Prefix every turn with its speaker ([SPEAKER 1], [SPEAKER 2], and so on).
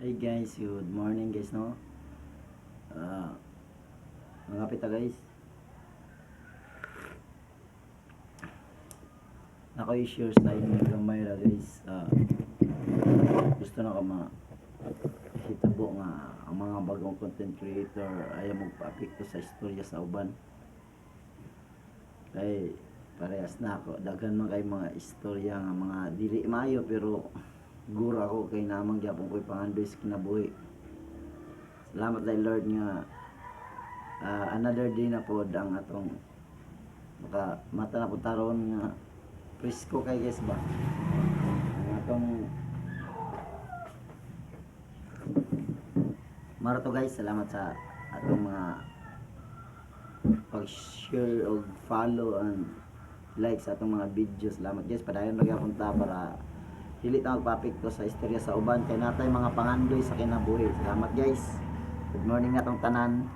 [SPEAKER 1] Hey guys, good morning guys no. Mga pita guys. Ako i-share sa inyo gamay ra guys. Gusto na ka hitabo nga ang mga bagong content creator ayaw magpa-apekto sa istorya sa uban. Kay parehas na ako. Daghan man kay mga istorya nga mga dili maayo pero gura ako kay namang gyapon ko'y pangandoy sa kinabuhi. Salamat kay Lord nga another day na pod ang atong mata na po taron nga presko kay guys ba ang atong marato guys. Salamat sa atong mga pag-share o follow and like sa atong mga video. Salamat guys, padayon lagi akong ta para dili ta magpapekto sa istorya sa uban kay natay mga pangandoy sa kinabuhi. Salamat guys, good morning na tong tanan.